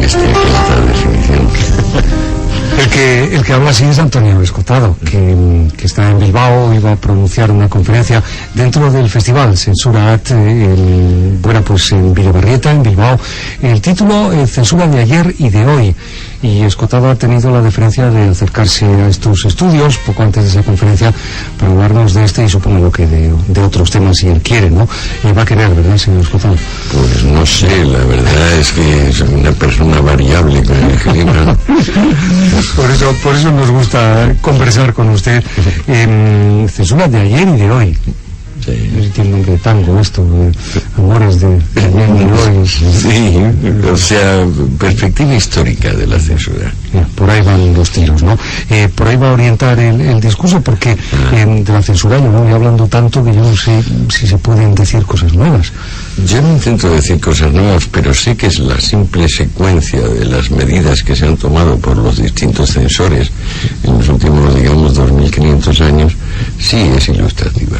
bestia, que es la definición. El que habla así es Antonio Escotado, que está en Bilbao y va a pronunciar una conferencia dentro del festival Censura.at, pues en Villabarrieta, en Bilbao. El título, Censura de ayer y de hoy. Y Escotado ha tenido la deferencia de acercarse a estos estudios poco antes de esa conferencia para hablarnos de este y supongo que de otros temas si él quiere, ¿no? Va a querer, ¿verdad, señor Escotado? Pues no sé, la verdad es que es una persona variable con el clima. Por eso nos gusta conversar con usted. Censura de ayer y de hoy. Sí. Tiene nombre de tango esto, amores de ayer y de hoy. Sí, o sea, perspectiva histórica de la censura. Por ahí van los tiros, ¿no? Por ahí va a orientar el discurso, porque de la censura yo voy hablando tanto que yo no sé si se pueden decir cosas nuevas. Yo no intento decir cosas nuevas, pero sé que es la simple secuencia de las medidas que se han tomado por los distintos censores en los últimos, digamos, 2500 años, sí es ilustrativa.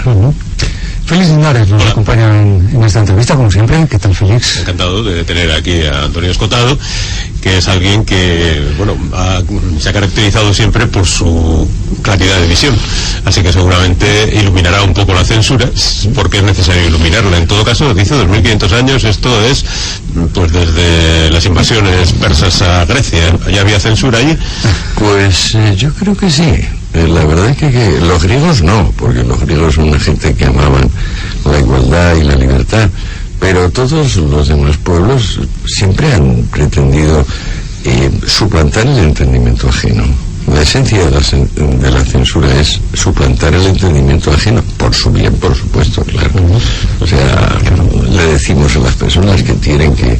Félix Linares nos acompaña en esta entrevista, como siempre. ¿Qué tal, Félix? Encantado de tener aquí a Antonio Escotado, que es alguien que, se ha caracterizado siempre por su claridad de visión. Así que seguramente iluminará un poco la censura, porque es necesario iluminarla. En todo caso, dice 2500 años, esto es, pues desde las invasiones persas a Grecia. ¿Ya había censura allí? Pues yo creo que sí. La verdad es que los griegos no, porque los griegos son una gente que amaban la igualdad y la libertad, pero todos los demás pueblos siempre han pretendido suplantar el entendimiento ajeno. La esencia de la censura es suplantar el entendimiento ajeno, por su bien, por supuesto, claro. O sea, le decimos a las personas que tienen que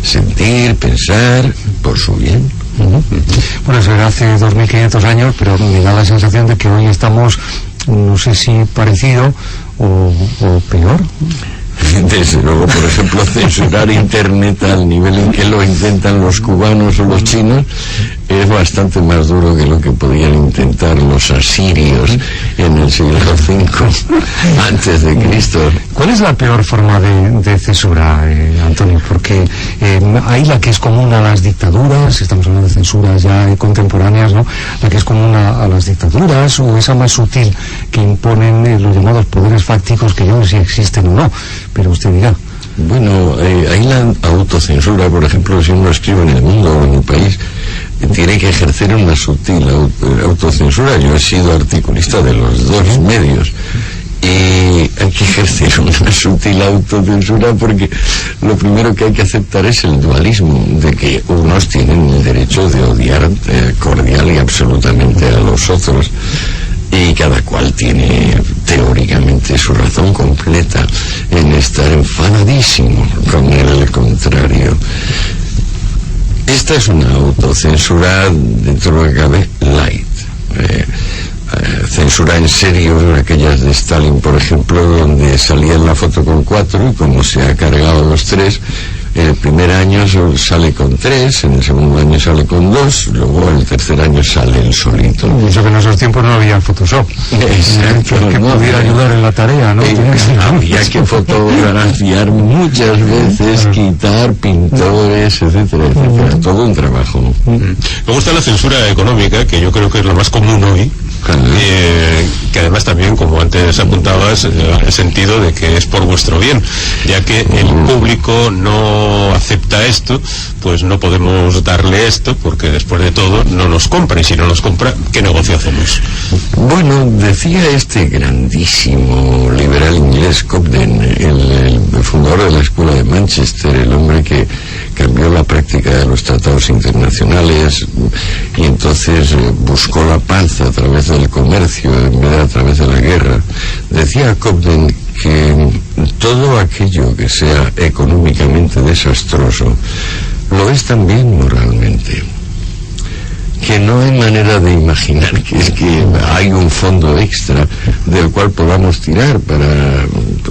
sentir, pensar, por su bien. Bueno, eso era hace 2500 años, pero me da la sensación de que hoy estamos, no sé si parecido o peor. Desde luego, por ejemplo, censurar Internet al nivel en que lo intentan los cubanos o los chinos es bastante más duro que lo que podían intentar los asirios en el siglo V antes de Cristo. ¿Cuál es la peor forma de censura, Antonio? Porque hay la que es común a las dictaduras, estamos hablando de censuras ya contemporáneas, ¿no? La que es común a las dictaduras, o esa más sutil que imponen los llamados poderes fácticos, que yo no sé si existen o no, pero usted dirá. Bueno, hay la autocensura, por ejemplo, si uno escribe en El Mundo o en un país, tiene que ejercer una sutil autocensura. Yo he sido articulista de los dos medios y hay que ejercer una sutil autocensura, porque lo primero que hay que aceptar es el dualismo, de que unos tienen el derecho de odiar cordial y absolutamente a los otros, y cada cual tiene teóricamente su razón completa en estar enfadadísimo con el contrario. Esta es una autocensura, dentro de lo que cabe, light. Censura en serio, aquellas de Stalin, por ejemplo, donde salía en la foto con 4 y como se ha cargado los 3, el primer año sale con 3, en el segundo año sale con 2, luego el tercer año sale el solito. Y eso que en esos tiempos no había Photoshop. Exacto. Que pudiera ayudar en la tarea, ¿no? Había que fotografiar muchas veces, quitar pintores, etcétera, etcétera. Todo un trabajo. Luego está la censura económica, que yo creo que es lo más común hoy. Que además también, como antes apuntabas, el sentido de que es por vuestro bien, ya que el público no acepta esto, pues no podemos darle esto, porque después de todo no nos compra, y si no nos compra, ¿qué negocio hacemos? Bueno, decía este grandísimo liberal inglés Cobden, el fundador de la Escuela de Manchester, el hombre que cambió la práctica de los tratados internacionales y entonces buscó la paz a través del comercio en vez de a través de la guerra. Decía Cobden que todo aquello que sea económicamente desastroso lo es también moralmente, que no hay manera de imaginar que es que hay un fondo extra del cual podamos tirar para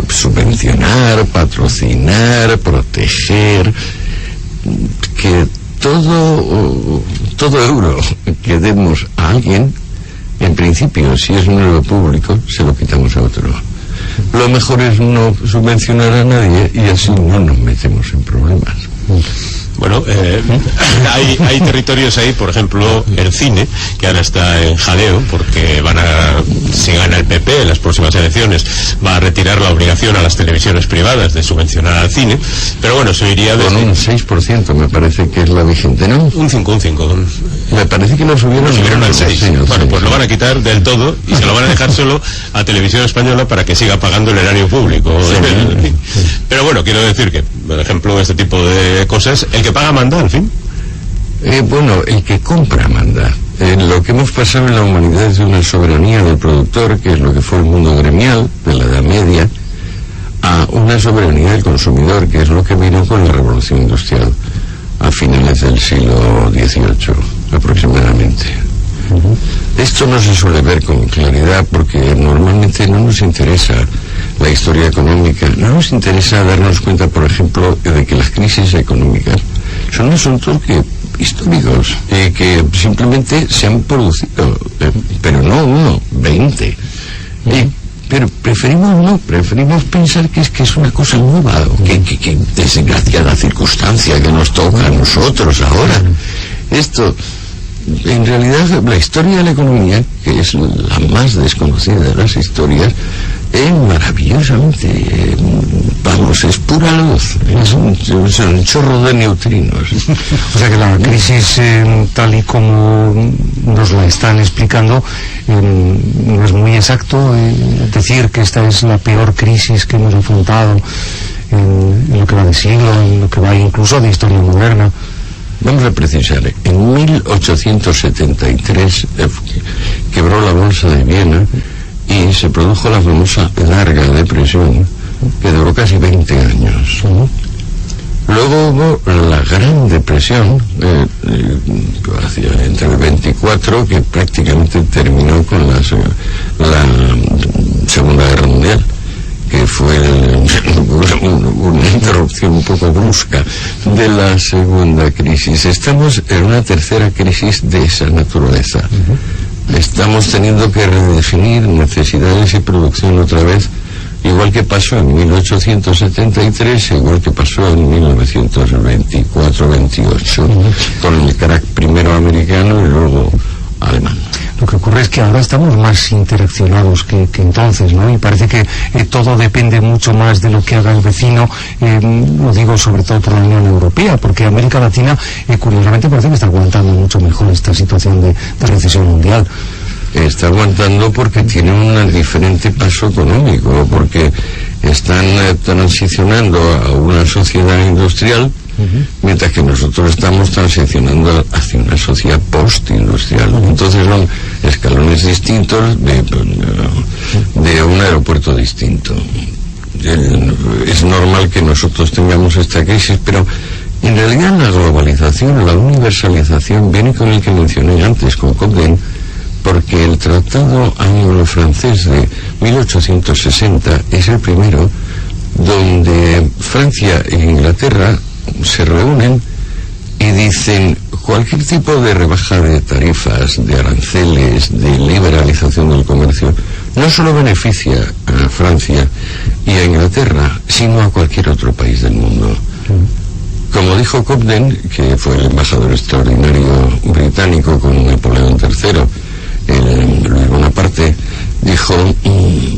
subvencionar, patrocinar, proteger, que todo euro que demos a alguien, en principio, si es un euro público, se lo quitamos a otro. Lo mejor es no subvencionar a nadie y así no nos metemos en problemas. Bueno, hay territorios ahí, por ejemplo, el cine, que ahora está en jaleo, porque si gana el PP en las próximas elecciones, va a retirar la obligación a las televisiones privadas de subvencionar al cine, pero bueno, se iría con un 6%, me parece que es la vigente, ¿no? Un 5. Me parece que lo subieron al 6. Sí, bueno, pues lo van a quitar del todo y se lo van a dejar solo a Televisión Española para que siga pagando el erario público. Sí. Pero bueno, quiero decir que, por ejemplo, este tipo de cosas, el que paga manda, al fin. Bueno, el que compra manda. Lo que hemos pasado en la humanidad es de una soberanía del productor, que es lo que fue el mundo gremial de la Edad Media, a una soberanía del consumidor, que es lo que vino con la Revolución Industrial a finales del siglo XVIII aproximadamente. Esto no se suele ver con claridad porque normalmente no nos interesa la historia económica, no nos interesa darnos cuenta, por ejemplo, de que las crisis económicas son asuntos históricos que simplemente se han producido, pero no 1, 20. Pero preferimos pensar que es una cosa nueva, que desgraciada circunstancia que nos toca a nosotros ahora. Esto, en realidad, la historia de la economía, que es la más desconocida de las historias, es maravillosamente, es pura luz, es un chorro de neutrinos. O sea que la crisis, tal y como nos la están explicando, no es muy exacto decir que esta es la peor crisis que hemos afrontado en lo que va de siglo, en lo que va incluso de historia moderna. Vamos a precisar, en 1873 quebró la bolsa de Viena y se produjo la famosa larga depresión, que duró casi 20 años. Luego hubo la Gran Depresión, entre el 24, que prácticamente terminó con la Segunda Guerra Mundial, que fue una interrupción un poco brusca de la segunda crisis. Estamos en una tercera crisis de esa naturaleza. Estamos teniendo que redefinir necesidades y producción otra vez, igual que pasó en 1873, igual que pasó en 1924-28, con el crack primero americano y luego alemán. Lo que ocurre es que ahora estamos más interaccionados que entonces, ¿no? Y parece que todo depende mucho más de lo que haga el vecino, lo digo sobre todo por la Unión Europea, porque América Latina, curiosamente, parece que está aguantando mucho mejor esta situación de recesión mundial. Está aguantando porque tiene un diferente paso económico, porque están transicionando a una sociedad industrial, mientras que nosotros estamos transicionando hacia una sociedad postindustrial. Entonces son escalones distintos de un aeropuerto distinto. Es normal que nosotros tengamos esta crisis, pero en realidad la globalización, la universalización, viene con el que mencioné antes, con Cobden, porque el Tratado Anglo-Francés de 1860 es el primero donde Francia e Inglaterra se reúnen y dicen: cualquier tipo de rebaja de tarifas, de aranceles, de liberalización del comercio, no solo beneficia a Francia y a Inglaterra, sino a cualquier otro país del mundo. Como dijo Cobden, que fue el embajador extraordinario británico con Napoleón III, Luis Bonaparte, dijo: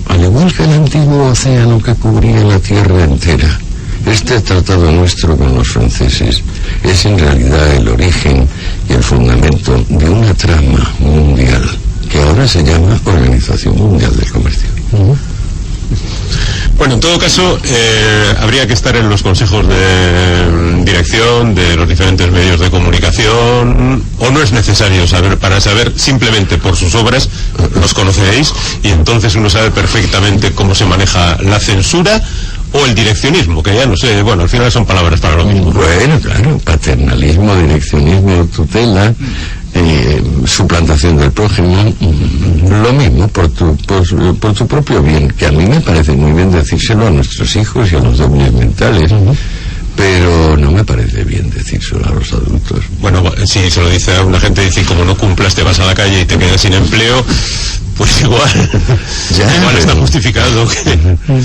al igual que el antiguo océano que cubría la tierra entera, este tratado nuestro con los franceses es en realidad el origen y el fundamento de una trama mundial que ahora se llama Organización Mundial del Comercio. Bueno, en todo caso, habría que estar en los consejos de dirección de los diferentes medios de comunicación, o no es necesario saber, para saber simplemente por sus obras, los conocéis, y entonces uno sabe perfectamente cómo se maneja la censura o el direccionismo, que ya no sé, bueno, al final son palabras para lo mismo. Bueno, claro, paternalismo, direccionismo, tutela, suplantación del prójimo, lo mismo, por tu propio bien, que a mí me parece muy bien decírselo a nuestros hijos y a los débiles mentales, pero no me parece bien decírselo a los adultos. Bueno, si se lo dice a una gente, dice: como no cumplas te vas a la calle y te quedas sin empleo, pues igual está justificado.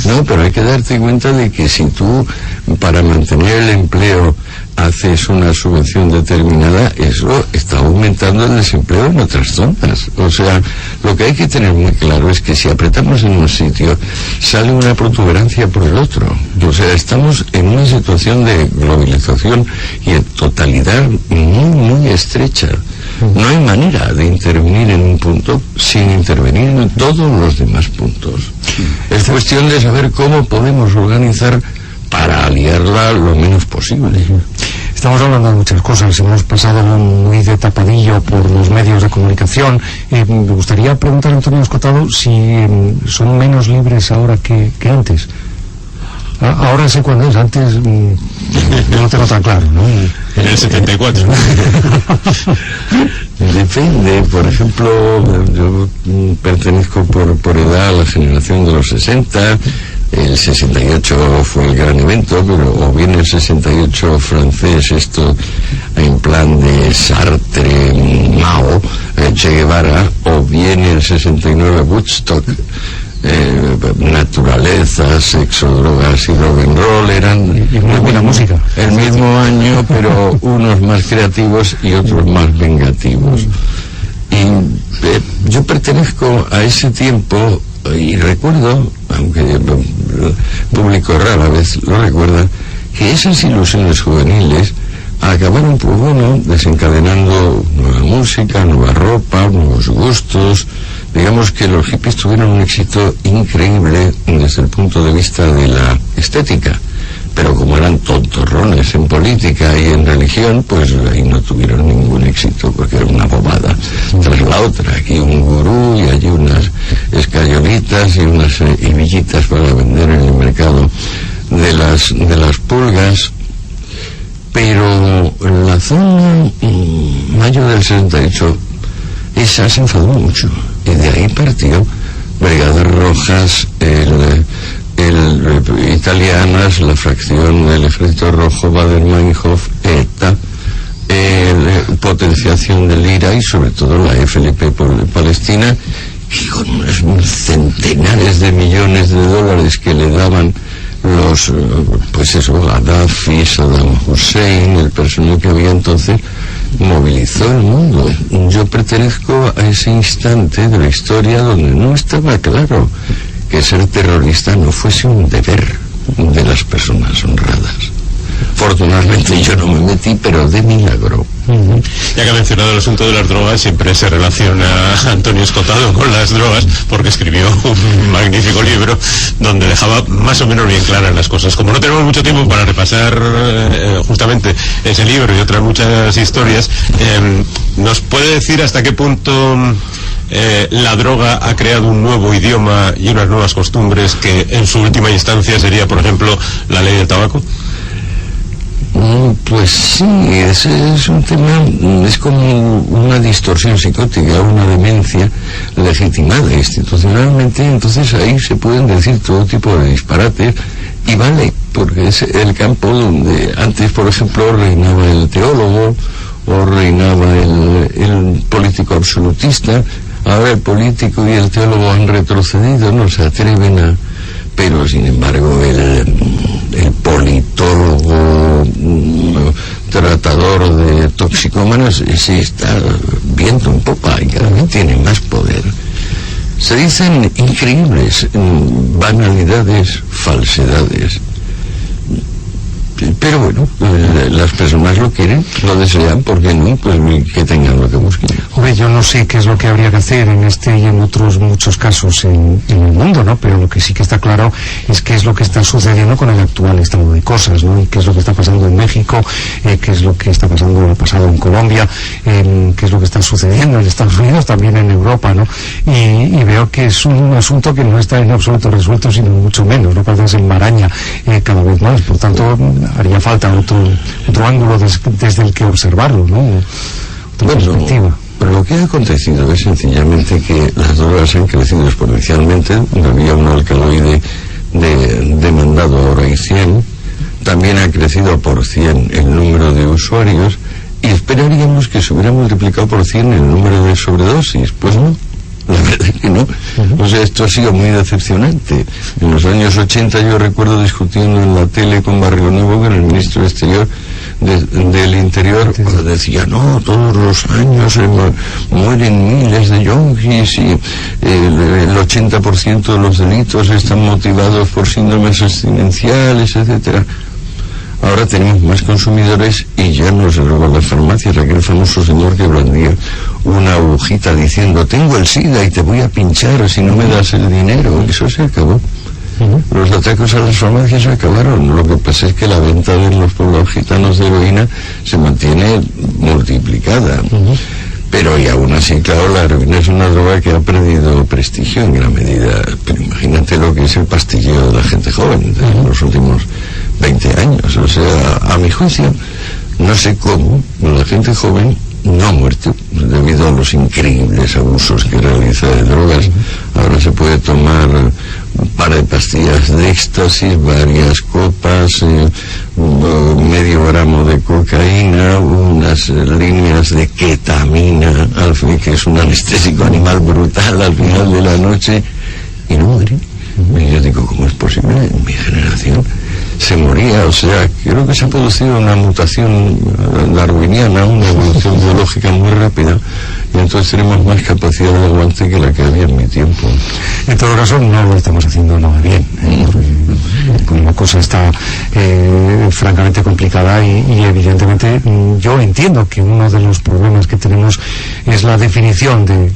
No, pero hay que darte cuenta de que si tú, para mantener el empleo, haces una subvención determinada, eso está aumentando el desempleo en otras zonas. O sea, lo que hay que tener muy claro es que si apretamos en un sitio, sale una protuberancia por el otro. O sea, estamos en una situación de globalización y en totalidad muy estrecha. No hay manera de intervenir en un punto sin intervenir en todos los demás puntos. Es cuestión de saber cómo podemos organizar para aliarla lo menos posible. Estamos hablando de muchas cosas, hemos pasado muy de tapadillo por los medios de comunicación. Me gustaría preguntar a Antonio Escotado si son menos libres ahora que antes. Ahora sé cuándo es, antes no lo tengo tan claro, ¿no? En el 74. Depende, por ejemplo, yo pertenezco por edad a la generación de los 60, el 68 fue el gran evento, pero o bien el 68 francés, esto en plan de Sartre, Mao, Che Guevara, o bien el 69 Woodstock, naturaleza, sexo, drogas y rock and roll, eran y muy buena música. El mismo año, pero unos más creativos y otros más vengativos. Y yo pertenezco a ese tiempo y recuerdo, aunque el público rara vez lo recuerda, que esas ilusiones juveniles acabaron, pues bueno, desencadenando nueva música, nueva ropa, nuevos gustos. Digamos que los hippies tuvieron un éxito increíble desde el punto de vista de la estética, pero como eran tontorrones en política y en religión, pues ahí no tuvieron ningún éxito, porque era una bobada tras la otra. Aquí un gurú y allí unas escayolitas y unas hebillitas para vender en el mercado de las pulgas. Pero en la zona mayo del 68 esa se enfadó mucho, y de ahí partió Brigadas Rojas, italianas, la fracción del Ejército Rojo, Baader-Meinhof, ETA, potenciación del IRA y sobre todo la FLP Palestina, y con unos centenares de millones de dólares que le daban los, pues eso, Gaddafi, Saddam Hussein, el personal que había entonces, movilizó el mundo. Yo pertenezco a ese instante de la historia donde no estaba claro que ser terrorista no fuese un deber de las personas honradas. Fortunadamente yo no me metí, pero de milagro. Ya que ha mencionado el asunto de las drogas, siempre se relaciona a Antonio Escotado con las drogas, porque escribió un magnífico libro donde dejaba más o menos bien claras las cosas. Como no tenemos mucho tiempo para repasar justamente ese libro y otras muchas historias, ¿nos puede decir hasta qué punto la droga ha creado un nuevo idioma y unas nuevas costumbres que en su última instancia sería, por ejemplo, la ley del tabaco? Pues sí, ese es un tema, es como una distorsión psicótica, una demencia legitimada institucionalmente. Entonces ahí se pueden decir todo tipo de disparates, y vale, porque es el campo donde antes, por ejemplo, reinaba el teólogo o reinaba el político absolutista. Ahora el político y el teólogo han retrocedido, no se atreven a... Pero sin embargo el politólogo, tratador de toxicómanos, se está viendo un poco y cada vez tiene más poder. Se dicen increíbles banalidades, falsedades. Pero bueno, las personas lo quieren, lo desean, ¿por qué no? Pues que tengan lo que busquen. Hombre, yo no sé qué es lo que habría que hacer en este y en otros muchos casos en el mundo, ¿no? Pero lo que sí que está claro es qué es lo que está sucediendo con el actual estado de cosas, ¿no? Y qué es lo que está pasando en México, qué es lo que está pasado en Colombia, qué es lo que está sucediendo en Estados Unidos, también en Europa, ¿no? Y veo que es un asunto que no está en absoluto resuelto, sino mucho menos, ¿no? Parece que se enmaraña cada vez más. Por tanto, haría falta otro ángulo desde el que observarlo, ¿no? Otra perspectiva. Pero lo que ha acontecido es sencillamente que las drogas han crecido exponencialmente. Había un alcaloide demandado, ahora hay 100. También ha crecido por 100 el número de usuarios, y esperaríamos que se hubiera multiplicado por 100 el número de sobredosis. Pues no, la verdad es que no. O sea, esto ha sido muy decepcionante. En los años 80 yo recuerdo discutiendo en la tele con Barrio Nuevo, con el ministro de Exterior, del interior decía, no, todos los años mueren miles de yonkis y el 80% de los delitos están motivados por síndromes abstinenciales, etcétera. Ahora tenemos más consumidores y ya no se roban las farmacias. Aquel famoso señor que blandía una agujita diciendo, tengo el SIDA y te voy a pinchar si no me das el dinero. Eso se acabó. Los ataques a las farmacias se acabaron. Lo que pasa es que la venta de los poblados gitanos de heroína se mantiene multiplicada. Pero y aún así, claro, la heroína es una droga que ha perdido prestigio en gran medida. Pero imagínate lo que es el pastilleo de la gente joven de los últimos 20 años. O sea, a mi juicio, no sé cómo la gente joven no ha muerto debido a los increíbles abusos que realiza de drogas. Ahora se puede tomar un par de pastillas de éxtasis, varias copas, medio gramo de cocaína, unas líneas de ketamina, al fin, que es un anestésico animal brutal al final de la noche, y no muere. Y yo digo, ¿cómo es posible? En mi generación se moría. O sea, creo que se ha producido una mutación darwiniana, una evolución biológica muy rápida, y entonces tenemos más capacidad de aguante que la que había en mi tiempo. En todo caso, no lo estamos haciendo nada bien. La cosa está francamente complicada y evidentemente yo entiendo que uno de los problemas que tenemos es la definición de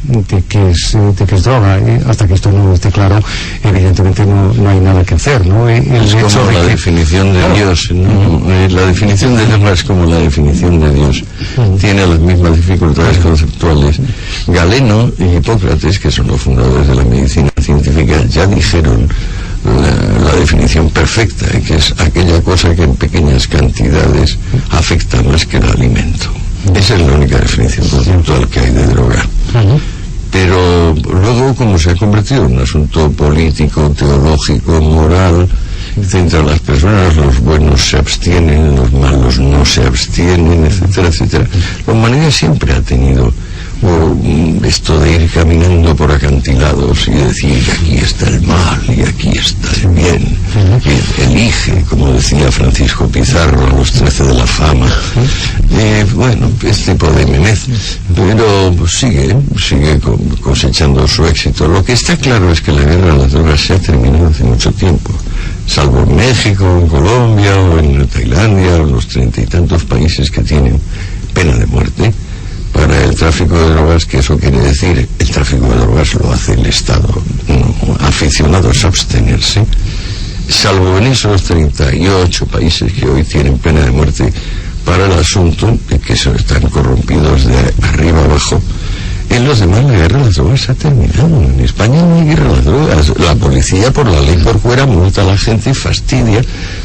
qué es droga. Hasta que esto no esté claro, evidentemente no hay nada que hacer, ¿no? Es como la definición de Dios, ¿no? La definición de droga es como la definición de Dios. Tiene las mismas dificultades conceptuales. Galeno y Hipócrates, que son los fundadores de la medicina científica, ya dijeron la definición perfecta, que es aquella cosa que en pequeñas cantidades afecta más que el alimento. Esa es la única definición conceptual que hay de droga. Pero luego, como se ha convertido en un asunto político, teológico, moral, entre las personas, los buenos se abstienen, los malos no se abstienen, etcétera, etcétera. La humanidad siempre ha tenido esto de ir caminando por acantilados y decir que aquí está el mal y aquí está el bien, y elige, como decía Francisco Pizarro a los 13 de la fama. Bueno, este tipo de memez, pero sigue cosechando su éxito. Lo que está claro es que la guerra a las drogas se ha terminado hace mucho tiempo, salvo en México, en Colombia o en Tailandia, o los 30 y tantos países que tienen pena de muerte para el tráfico de drogas, que eso quiere decir, el tráfico de drogas lo hace el Estado, aficionado a abstenerse, salvo en esos 38 países que hoy tienen pena de muerte para el asunto, que están corrompidos de arriba abajo. En los demás la guerra a las drogas se ha terminado. En España no hay guerra a las drogas. La policía, por la ley Corcuera, multa a la gente y fastidia,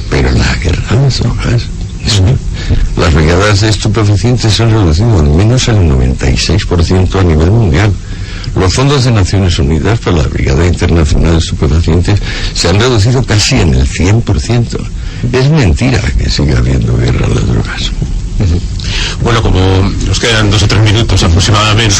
pero la guerra a las drogas... Las brigadas de estupefacientes se han reducido al menos el 96% a nivel mundial. Los fondos de Naciones Unidas para la Brigada Internacional de Estupefacientes se han reducido casi en el 100%. Es mentira que siga habiendo guerra a las drogas. Bueno, como nos quedan 2 o 3 minutos aproximadamente,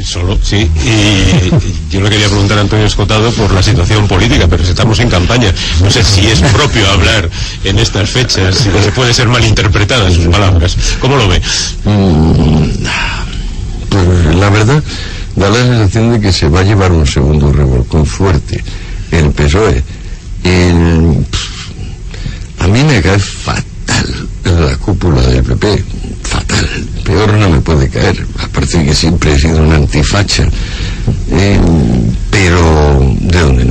solo, sí, y yo le quería preguntar a Antonio Escotado por la situación política, pero si estamos en campaña, no sé si es propio hablar en estas fechas, si puede ser malinterpretada sus palabras. ¿Cómo lo ve? Pues la verdad, da la sensación de que se va a llevar un segundo revolcón fuerte el PSOE. A mí me cae fatal la cúpula del PP, fatal, peor no me puede caer, aparte de que siempre he sido una antifacha, pero de donde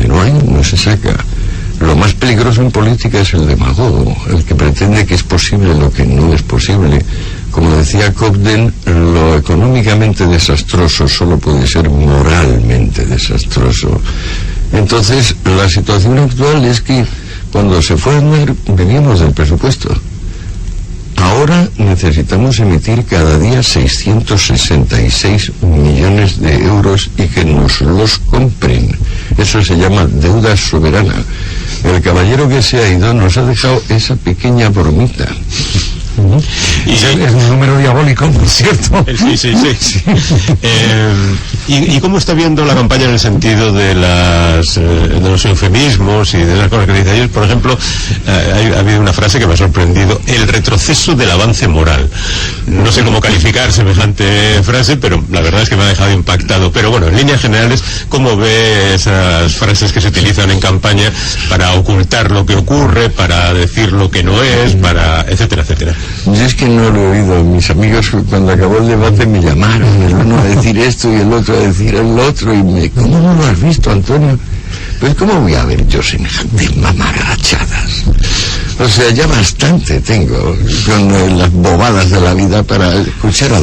no hay no se saca. Lo más peligroso en política es el demagogo, el que pretende que es posible lo que no es posible. Como decía Cobden, lo económicamente desastroso solo puede ser moralmente desastroso. Entonces, la situación actual es que cuando se fue a Aznar veníamos del presupuesto. Ahora necesitamos emitir cada día 666 millones de euros y que nos los compren. Eso se llama deuda soberana. El caballero que se ha ido nos ha dejado esa pequeña bromita. Es un número diabólico, por cierto. Sí. ¿Y cómo está viendo la campaña en el sentido de los eufemismos y de las cosas que dice ayer? Por ejemplo, ha habido una frase que me ha sorprendido: el retroceso del avance moral. No sé cómo calificar semejante frase, pero la verdad es que me ha dejado impactado. Pero bueno, en líneas generales, ¿cómo ve esas frases que se utilizan en campaña para ocultar lo que ocurre, para decir lo que no es, para etcétera, etcétera? Yo es que no lo he oído. Mis amigos, cuando acabó el debate, me llamaron, el uno a decir esto y el otro a decir el otro, y ¿cómo no lo has visto, Antonio? Pues ¿cómo voy a ver yo semejantes mamarrachadas? O sea, ya bastante tengo con las bobadas de la vida para escuchar a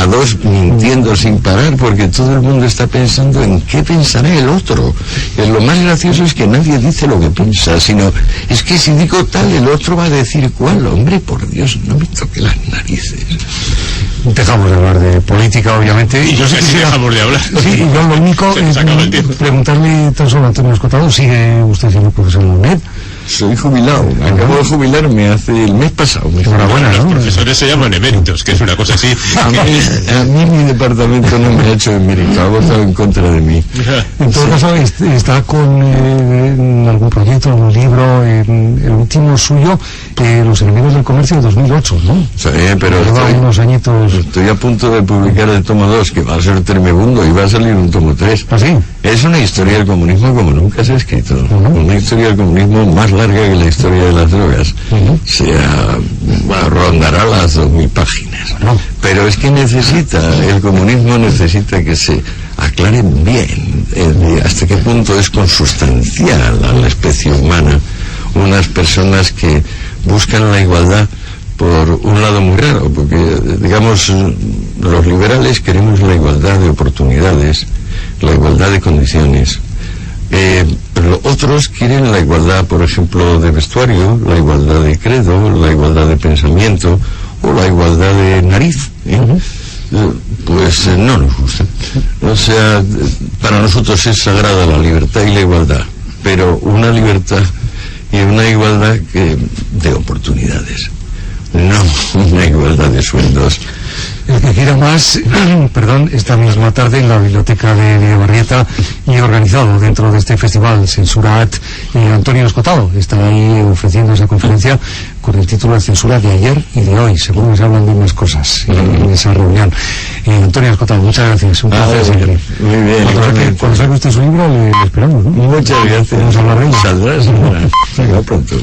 dos mintiendo sin parar, porque todo el mundo está pensando en qué pensará el otro. Y lo más gracioso es que nadie dice lo que piensa, sino es que si digo tal, el otro va a decir cuál. Hombre, por Dios, no me toque las narices. Dejamos de hablar de política, obviamente. Y yo sé que sí dejamos de hablar. Sí, yo lo único es preguntarle tan solo a Antonio Escotado: ¿sigue usted siendo profesor en la UNED? Soy jubilado, acabo de jubilarme hace el mes pasado. Enhorabuena, ¿no? Los profesores se llaman eméritos, que es una cosa así. A mí mi departamento no me ha hecho emérito, ha votado en contra de mí. En todo caso, está con algún proyecto, algún libro, el último suyo, Los enemigos del comercio de 2008, ¿no? Sí, pero lleva unos añitos. Estoy a punto de publicar el tomo 2, que va a ser tremebundo, y va a salir un tomo 3. ¿Ah, sí? Es una historia del comunismo como nunca se ha escrito. Una historia del comunismo más larga que la historia de las drogas. Rondará las 2000 páginas. Pero es que el comunismo necesita que se aclare bien hasta qué punto es consustancial a la especie humana unas personas que buscan la igualdad por un lado muy raro, porque digamos los liberales queremos la igualdad de oportunidades, la igualdad de condiciones. Pero otros quieren la igualdad, por ejemplo, de vestuario, la igualdad de credo, la igualdad de pensamiento o la igualdad de nariz. Pues no nos gusta. O sea, para nosotros es sagrada la libertad y la igualdad, pero una libertad y una igualdad de oportunidades, no una igualdad de sueldos. El que quiera más, esta misma tarde en la biblioteca de Videbarrieta, y organizado dentro de este festival Censura AT, Antonio Escotado está ahí ofreciendo esa conferencia con el título de Censura de ayer y de hoy. Seguro que se hablan de más cosas en esa reunión. Antonio Escotado, muchas gracias, un placer siempre. Muy bien. Cuando saque usted su libro, le esperamos, ¿no? Muchas gracias. Vamos a hablar de ello. Saldrá pronto.